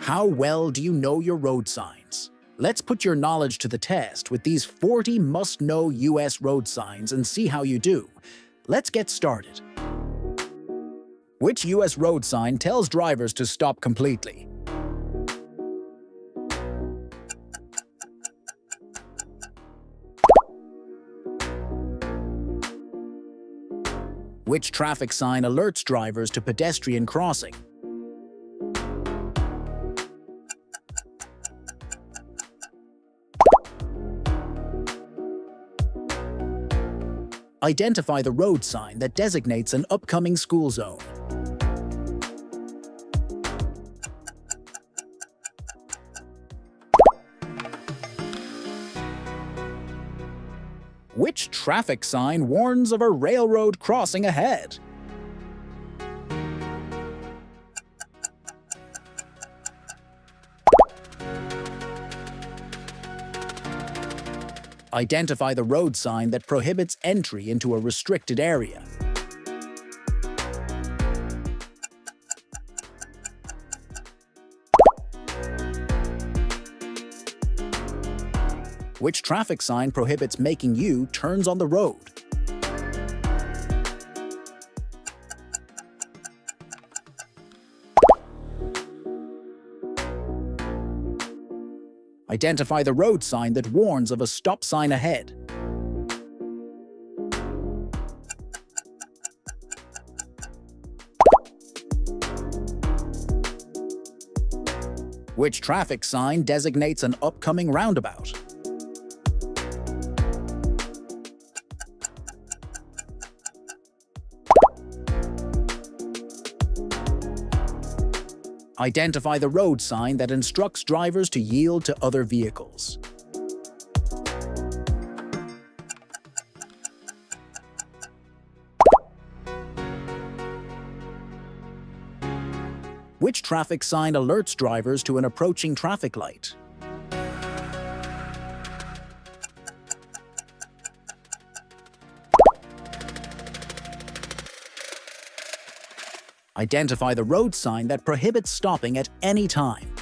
How well do you know your road signs? Let's put your knowledge to the test with these 40 must-know US road signs and see how you do. Let's get started. Which US road sign tells drivers to stop completely? Which traffic sign alerts drivers to pedestrian crossing? Identify the road sign that designates an upcoming school zone. Which traffic sign warns of a railroad crossing ahead? Identify the road sign that prohibits entry into a restricted area. Which traffic sign prohibits making U-turns on the road? Identify the road sign that warns of a stop sign ahead. Which traffic sign designates an upcoming roundabout? Identify the road sign that instructs drivers to yield to other vehicles. Which traffic sign alerts drivers to an approaching traffic light? Identify the road sign that prohibits stopping at any time.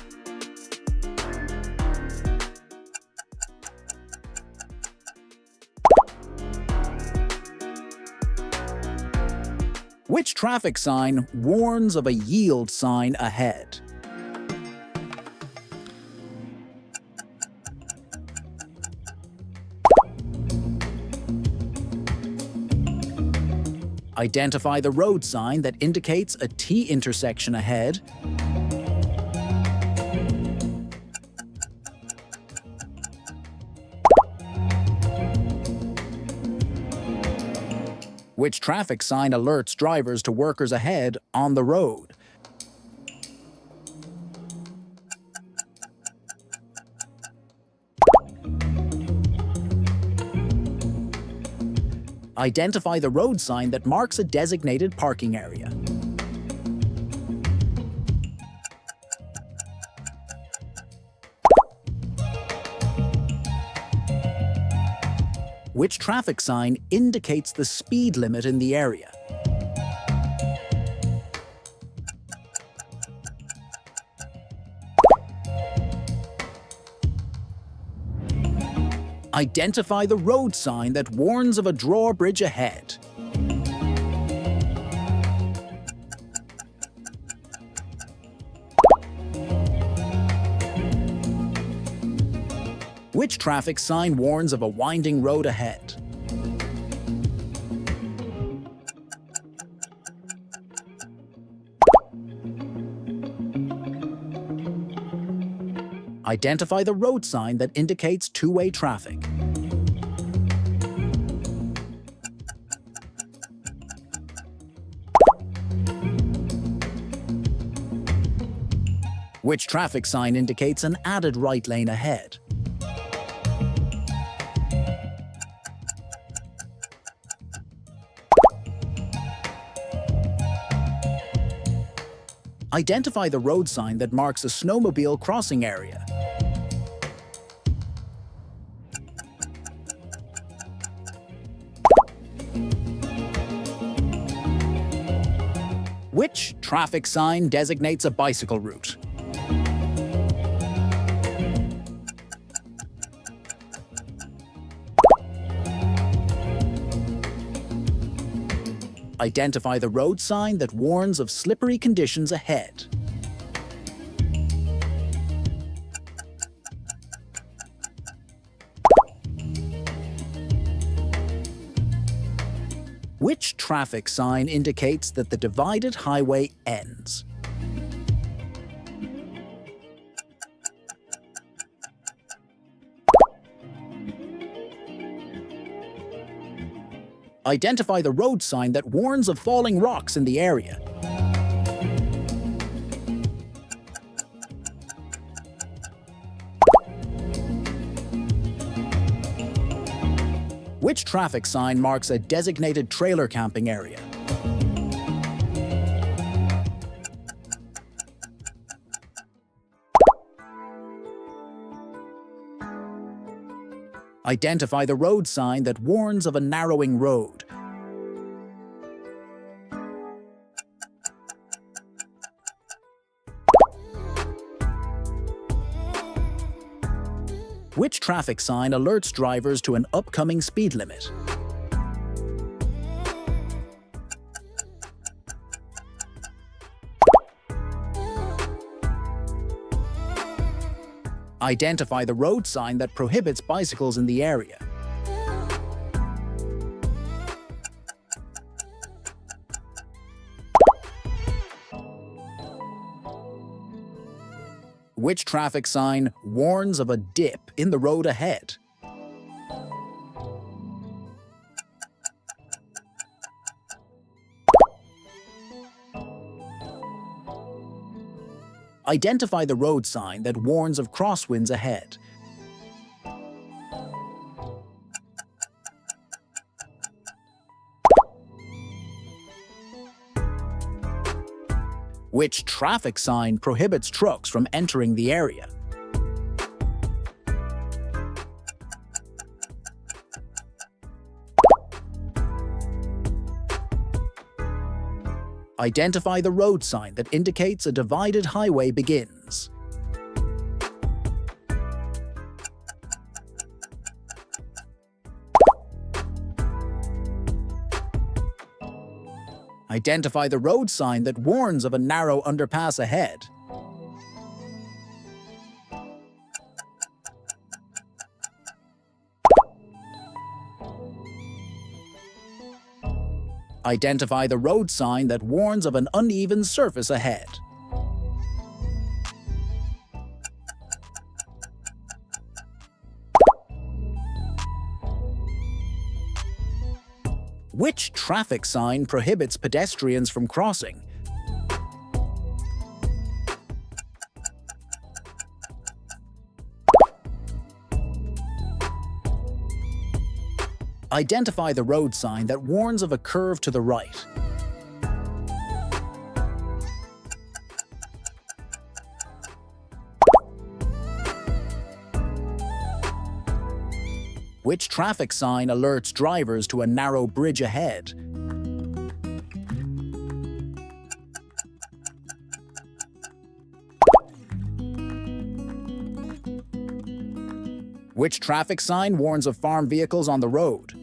Which traffic sign warns of a yield sign ahead? Identify the road sign that indicates a T intersection ahead. Which traffic sign alerts drivers to workers ahead on the road? Identify the road sign that marks a designated parking area. Which traffic sign indicates the speed limit in the area? Identify the road sign that warns of a drawbridge ahead. Which traffic sign warns of a winding road ahead? Identify the road sign that indicates two-way traffic. Which traffic sign indicates an added right lane ahead? Identify the road sign that marks a snowmobile crossing area. Which traffic sign designates a bicycle route? Identify the road sign that warns of slippery conditions ahead. Which traffic sign indicates that the divided highway ends? Identify the road sign that warns of falling rocks in the area. Which traffic sign marks a designated trailer camping area? Identify the road sign that warns of a narrowing road. Which traffic sign alerts drivers to an upcoming speed limit? Identify the road sign that prohibits bicycles in the area. Which traffic sign warns of a dip in the road ahead? Identify the road sign that warns of crosswinds ahead. Which traffic sign prohibits trucks from entering the area? Identify the road sign that indicates a divided highway begins. Identify the road sign that warns of a narrow underpass ahead. Identify the road sign that warns of an uneven surface ahead. Which traffic sign prohibits pedestrians from crossing? Identify the road sign that warns of a curve to the right. Which traffic sign alerts drivers to a narrow bridge ahead? Which traffic sign warns of farm vehicles on the road?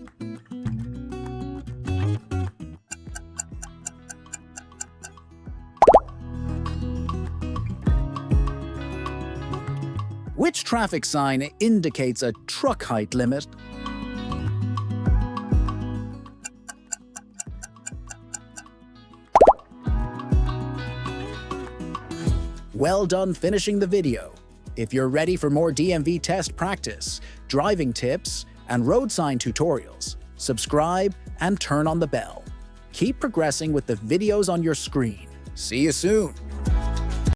Which traffic sign indicates a truck height limit? Well done finishing the video. If you're ready for more DMV test practice, driving tips, and road sign tutorials, subscribe and turn on the bell. Keep progressing with the videos on your screen. See you soon!